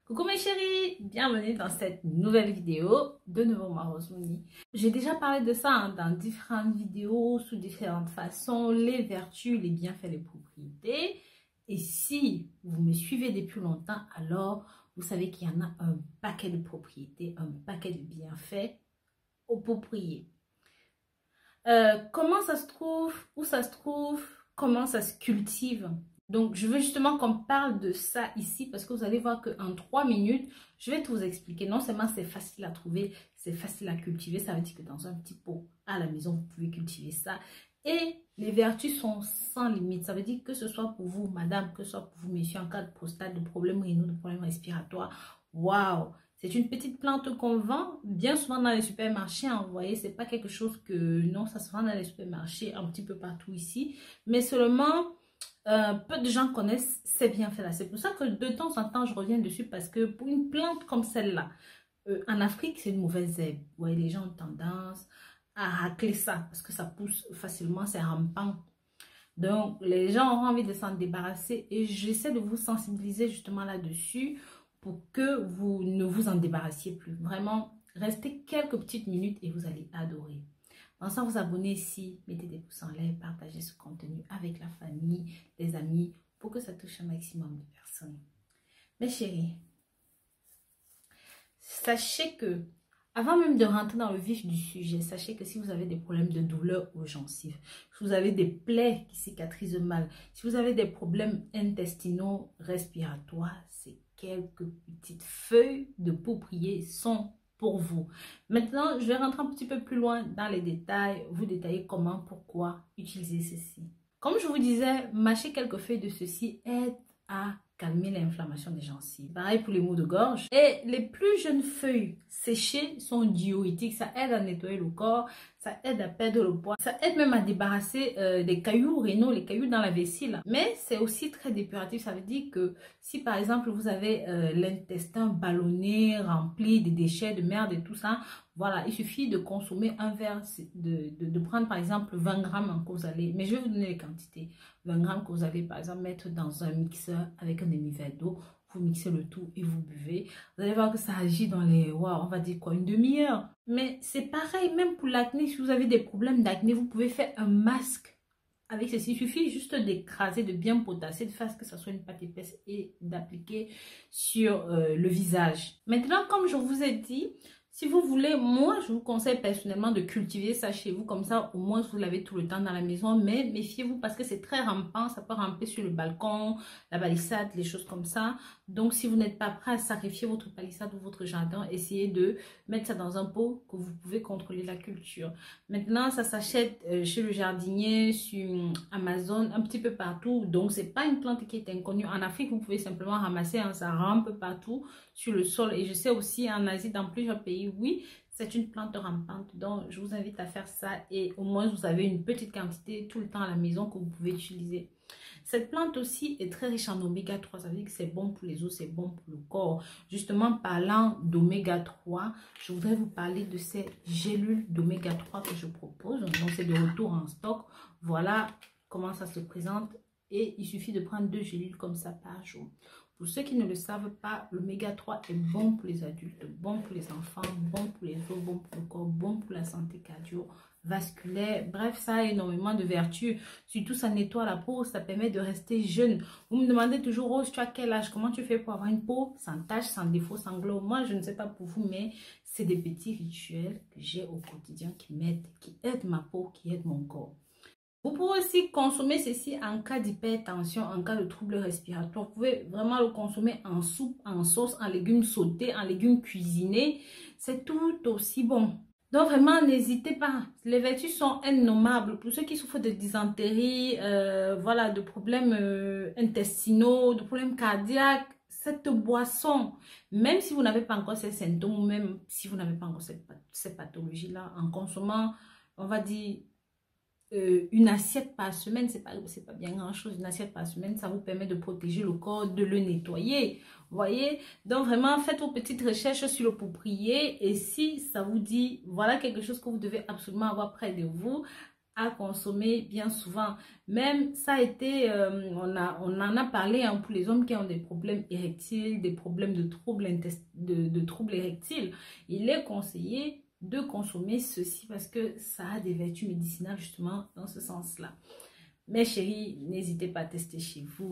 Coucou mes chéris, bienvenue dans cette nouvelle vidéo. De nouveau ma Rose Mouni. J'ai déjà parlé de ça dans différentes vidéos, sous différentes façons, les vertus, les bienfaits, les propriétés. Et si vous me suivez depuis longtemps, alors vous savez qu'il y en a un paquet de propriétés, un paquet de bienfaits aux propriétés. Comment ça se trouve, où ça se trouve, comment ça se cultive. Donc, je veux justement qu'on parle de ça ici parce que vous allez voir qu'en 3 minutes, je vais tout vous expliquer. Non seulement c'est facile à trouver, c'est facile à cultiver. Ça veut dire que dans un petit pot à la maison, vous pouvez cultiver ça. Et les vertus sont sans limite. Ça veut dire que ce soit pour vous, madame, que ce soit pour vous, messieurs, en cas de prostate, de problèmes rénaux, de problèmes respiratoires. Waouh! C'est une petite plante qu'on vend bien souvent dans les supermarchés. Vous voyez, c'est pas quelque chose que... Non, ça se vend dans les supermarchés un petit peu partout ici. Mais seulement... peu de gens connaissent ces bienfaits-là. C'est pour ça que de temps en temps, je reviens dessus parce que pour une plante comme celle-là, en Afrique, c'est une mauvaise herbe. Vous voyez, les gens ont tendance à racler ça parce que ça pousse facilement, c'est rampant. Donc, les gens auront envie de s'en débarrasser et j'essaie de vous sensibiliser justement là-dessus pour que vous ne vous en débarrassiez plus. Vraiment, restez quelques petites minutes et vous allez adorer. Pensez à vous abonner ici, mettez des pouces en l'air, partagez ce contenu avec la famille, les amis, pour que ça touche un maximum de personnes. Mes chéris, sachez que, avant même de rentrer dans le vif du sujet, sachez que si vous avez des problèmes de douleur aux gencives, si vous avez des plaies qui cicatrisent mal, si vous avez des problèmes intestinaux, respiratoires, ces quelques petites feuilles de pourprier sont pour vous. Maintenant, je vais rentrer un petit peu plus loin dans les détails, vous détailler comment, pourquoi utiliser ceci. Comme je vous disais, mâcher quelques feuilles de ceci aide à calmer l'inflammation des gencives. Pareil pour les maux de gorge. Et les plus jeunes feuilles séchées sont diurétiques. Ça aide à nettoyer le corps, ça aide à perdre le poids, ça aide même à débarrasser des cailloux rénaux, les cailloux dans la vessie là. Mais c'est aussi très dépuratif. Ça veut dire que si par exemple vous avez l'intestin ballonné, rempli de déchets, de merde et tout ça, voilà, il suffit de consommer un verre, de prendre par exemple 20 grammes que vous allez, mais je vais vous donner les quantités. 20 grammes que vous allez par exemple mettre dans un mixeur avec un demi-verre d'eau. Vous mixez le tout et vous buvez. Vous allez voir que ça agit dans les, wow, on va dire quoi, une demi-heure. Mais c'est pareil, même pour l'acné, si vous avez des problèmes d'acné, vous pouvez faire un masque avec ceci. Il suffit juste d'écraser, de bien potasser, de faire que ça soit une pâte épaisse et d'appliquer sur le visage. Maintenant, comme je vous ai dit, si vous voulez, moi, je vous conseille personnellement de cultiver ça chez vous. Comme ça, au moins, vous l'avez tout le temps dans la maison. Mais méfiez-vous parce que c'est très rampant. Ça peut ramper sur le balcon, la palissade, les choses comme ça. Donc, si vous n'êtes pas prêt à sacrifier votre palissade ou votre jardin, essayez de mettre ça dans un pot que vous pouvez contrôler la culture. Maintenant, ça s'achète chez le jardinier, sur Amazon, un petit peu partout. Donc, c'est pas une plante qui est inconnue. En Afrique, vous pouvez simplement ramasser, hein, ça rampe partout sur le sol. Et je sais aussi en Asie, dans plusieurs pays, oui, c'est une plante rampante. Donc, je vous invite à faire ça et au moins, vous avez une petite quantité tout le temps à la maison que vous pouvez utiliser. Cette plante aussi est très riche en oméga 3. Ça veut dire que c'est bon pour les os, c'est bon pour le corps. Justement, parlant d'oméga 3, je voudrais vous parler de ces gélules d'oméga 3 que je propose. Donc, c'est de retour en stock. Voilà comment ça se présente. Et il suffit de prendre 2 gélules comme ça par jour. Pour ceux qui ne le savent pas, l'oméga 3 est bon pour les adultes, bon pour les enfants, bon pour les os, bon pour le corps, bon pour la santé cardiovasculaire. Bref, ça a énormément de vertus. Surtout, ça nettoie la peau, ça permet de rester jeune. Vous me demandez toujours, Rose, tu as quel âge? Comment tu fais pour avoir une peau sans tache, sans défaut, sans glow? Moi, je ne sais pas pour vous, mais c'est des petits rituels que j'ai au quotidien qui m'aident, qui aident ma peau, qui aident mon corps. Vous pouvez aussi consommer ceci en cas d'hypertension, en cas de troubles respiratoires. Vous pouvez vraiment le consommer en soupe, en sauce, en légumes sautés, en légumes cuisinés. C'est tout aussi bon. Donc vraiment, n'hésitez pas. Les vertus sont innommables. Pour ceux qui souffrent de dysenterie, voilà, de problèmes intestinaux, de problèmes cardiaques, cette boisson, même si vous n'avez pas encore ces symptômes, ou même si vous n'avez pas encore ces pathologies-là, en consommant, on va dire, une assiette par semaine, c'est pas bien grand chose. Une assiette par semaine, ça vous permet de protéger le corps, de le nettoyer. Vous voyez? Donc vraiment, faites vos petites recherches sur le pourprier. Et si ça vous dit, voilà quelque chose que vous devez absolument avoir près de vous, à consommer bien souvent. Même ça a été, on en a parlé hein, pour les hommes qui ont des problèmes érectiles, des problèmes de troubles érectiles. Il est conseillé de consommer ceci parce que ça a des vertus médicinales justement dans ce sens-là. Mes chéris, n'hésitez pas à tester chez vous.